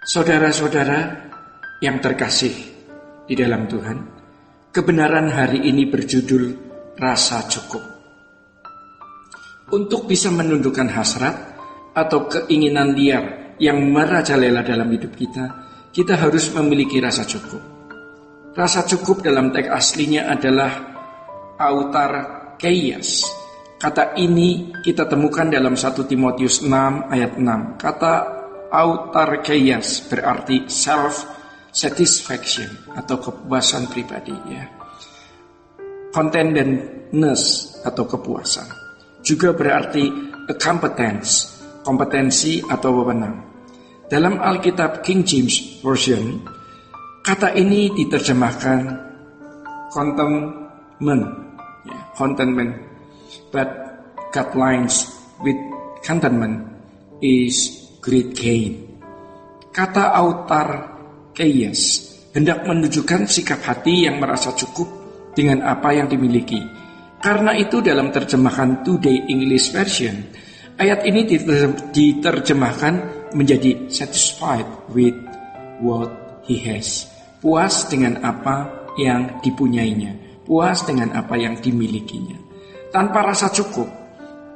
Saudara-saudara yang terkasih di dalam Tuhan, kebenaran hari ini berjudul rasa cukup. Untuk bisa menundukkan hasrat atau keinginan liar yang merajalela dalam hidup kita, kita harus memiliki rasa cukup. Rasa cukup dalam teks aslinya adalah autarkeias. Kata ini kita temukan dalam 1 Timotius 6 ayat 6. Kata autarkeias berarti self-satisfaction atau kepuasan pribadi, ya. Contentedness atau kepuasan. Juga berarti a competence, kompetensi atau wewenang. Dalam Alkitab King James Version, kata ini diterjemahkan contentment, ya, contentment. But God lines with contentment is great gain. Kata autarkeias hendak menunjukkan sikap hati yang merasa cukup dengan apa yang dimiliki. Karena itu dalam terjemahan Today English Version, ayat ini diterjemahkan menjadi satisfied with what he has. Puas dengan apa yang dipunyainya, puas dengan apa yang dimilikinya. Tanpa rasa cukup,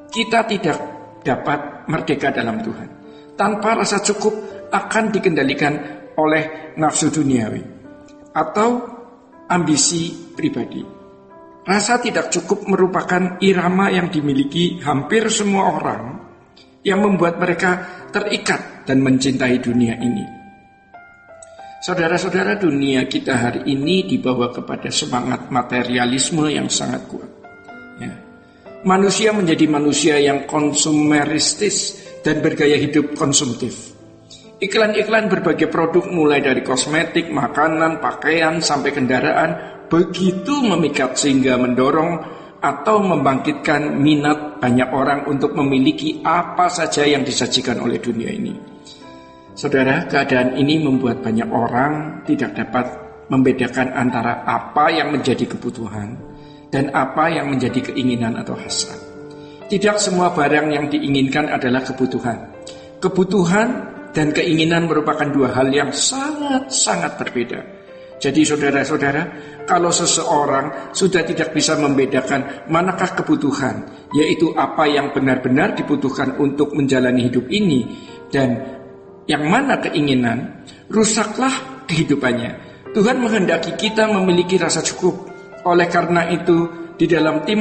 kita tidak dapat merdeka dalam Tuhan. Tanpa rasa cukup akan dikendalikan oleh nafsu duniawi atau ambisi pribadi. Rasa tidak cukup merupakan irama yang dimiliki hampir semua orang yang membuat mereka terikat dan mencintai dunia ini. Saudara-saudara, dunia kita hari ini dibawa kepada semangat materialisme yang sangat kuat. Ya. Manusia menjadi manusia yang konsumeristis dan bergaya hidup konsumtif. Iklan-iklan berbagai produk mulai dari kosmetik, makanan, pakaian, sampai kendaraan begitu memikat sehingga mendorong atau membangkitkan minat banyak orang untuk memiliki apa saja yang disajikan oleh dunia ini. Saudara, keadaan ini membuat banyak orang tidak dapat membedakan antara apa yang menjadi kebutuhan dan apa yang menjadi keinginan atau hasrat. Tidak semua barang yang diinginkan adalah kebutuhan. Kebutuhan dan keinginan merupakan dua hal yang sangat-sangat berbeda. Jadi saudara-saudara, kalau seseorang sudah tidak bisa membedakan manakah kebutuhan, yaitu apa yang benar-benar dibutuhkan untuk menjalani hidup ini, dan yang mana keinginan, rusaklah kehidupannya. Tuhan menghendaki kita memiliki rasa cukup. Oleh karena itu, di dalam 1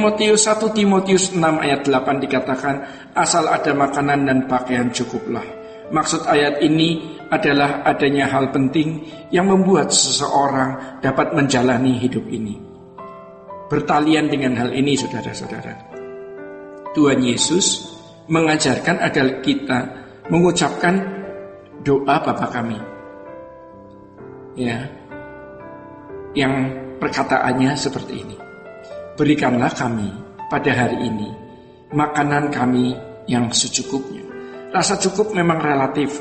Timotius 6 ayat 8 dikatakan, asal ada makanan dan pakaian cukuplah. Maksud ayat ini adalah adanya hal penting yang membuat seseorang dapat menjalani hidup ini. Bertalian dengan hal ini, saudara-saudara, Tuhan Yesus mengajarkan agar kita mengucapkan doa Bapa kami, ya, yang perkataannya seperti ini. Berikanlah kami pada hari ini makanan kami yang secukupnya. Rasa cukup memang relatif.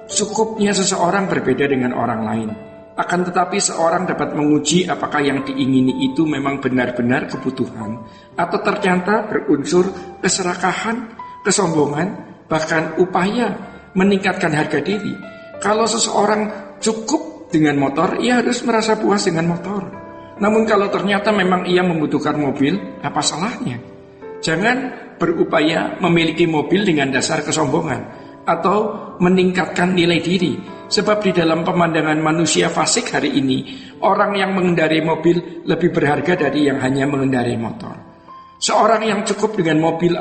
Cukupnya seseorang berbeda dengan orang lain. Akan tetapi seorang dapat menguji apakah yang diingini itu memang benar-benar kebutuhan atau ternyata berunsur keserakahan, kesombongan, bahkan upaya meningkatkan harga diri. Kalau seseorang cukup dengan motor, ia harus merasa puas dengan motor. Namun kalau ternyata memang ia membutuhkan mobil, apa salahnya? Jangan berupaya memiliki mobil dengan dasar kesombongan atau meningkatkan nilai diri. Sebab di dalam pemandangan manusia fasik hari ini, orang yang mengendarai mobil lebih berharga dari yang hanya mengendarai motor. Seorang yang cukup dengan mobil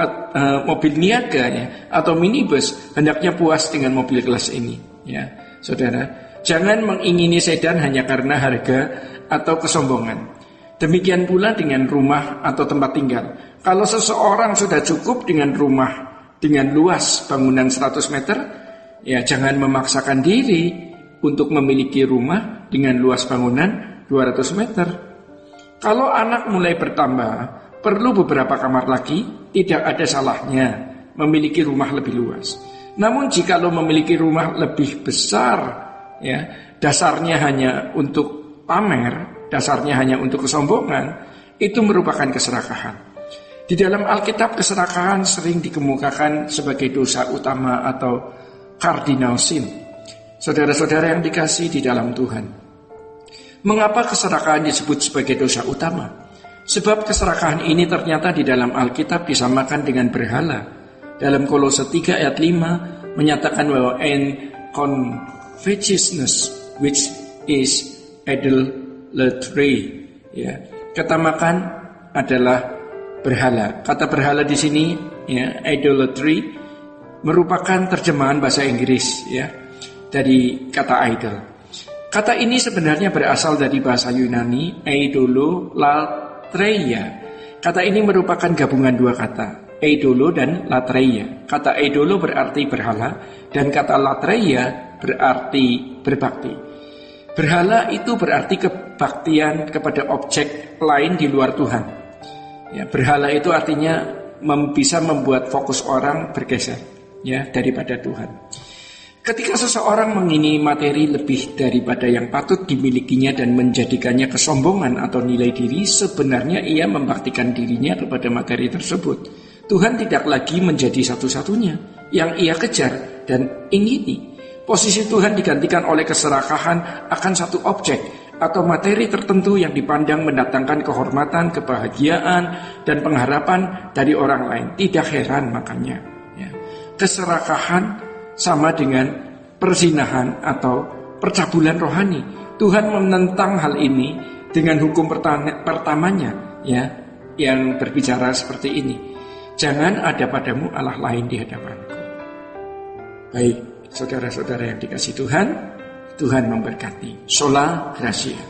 niaga, ya, atau minibus hendaknya puas dengan mobil kelas ini, ya. Saudara, jangan mengingini sedan hanya karena harga atau kesombongan. Demikian pula dengan rumah atau tempat tinggal. Kalau seseorang sudah cukup dengan rumah dengan luas bangunan 100 meter, ya jangan memaksakan diri untuk memiliki rumah dengan luas bangunan 200 meter. Kalau anak mulai bertambah, perlu beberapa kamar lagi, tidak ada salahnya memiliki rumah lebih luas. Namun jika lo memiliki rumah lebih besar, ya, dasarnya hanya untuk pamer, dasarnya hanya untuk kesombongan, itu merupakan keserakahan. Di dalam Alkitab, keserakahan sering dikemukakan sebagai dosa utama atau cardinal sin. Saudara-saudara yang dikasihi di dalam Tuhan, mengapa keserakahan disebut sebagai dosa utama? Sebab keserakahan ini ternyata di dalam Alkitab disamakan dengan berhala. Dalam Kolose 3 ayat 5 menyatakan bahwa "and covetousness, which is idolatry." Ya, ketamakan adalah berhala. Kata berhala di sini, ya, idolatry, merupakan terjemahan bahasa Inggris, ya, dari kata idol. Kata ini sebenarnya berasal dari bahasa Yunani idolatreia. Kata ini merupakan gabungan dua kata, idolo dan latreia. Kata idolo berarti berhala dan kata latreia berarti berbakti. Berhala itu berarti kebaktian kepada objek lain di luar Tuhan. Ya, berhala itu artinya bisa membuat fokus orang bergeser, ya, daripada Tuhan. Ketika seseorang mengingini materi lebih daripada yang patut dimilikinya dan menjadikannya kesombongan atau nilai diri, sebenarnya ia membaktikan dirinya kepada materi tersebut. Tuhan tidak lagi menjadi satu-satunya yang ia kejar dan ingini. Posisi Tuhan digantikan oleh keserakahan akan satu objek atau materi tertentu yang dipandang mendatangkan kehormatan, kebahagiaan, dan pengharapan dari orang lain. Tidak heran makanya, ya, keserakahan sama dengan perzinahan atau percabulan rohani. Tuhan menentang hal ini dengan hukum pertamanya, ya, yang berbicara seperti ini. Jangan ada padamu Allah lain di hadapanku. Baik, saudara-saudara yang dikasihi Tuhan, Tuhan memberkati. Sola Gracia.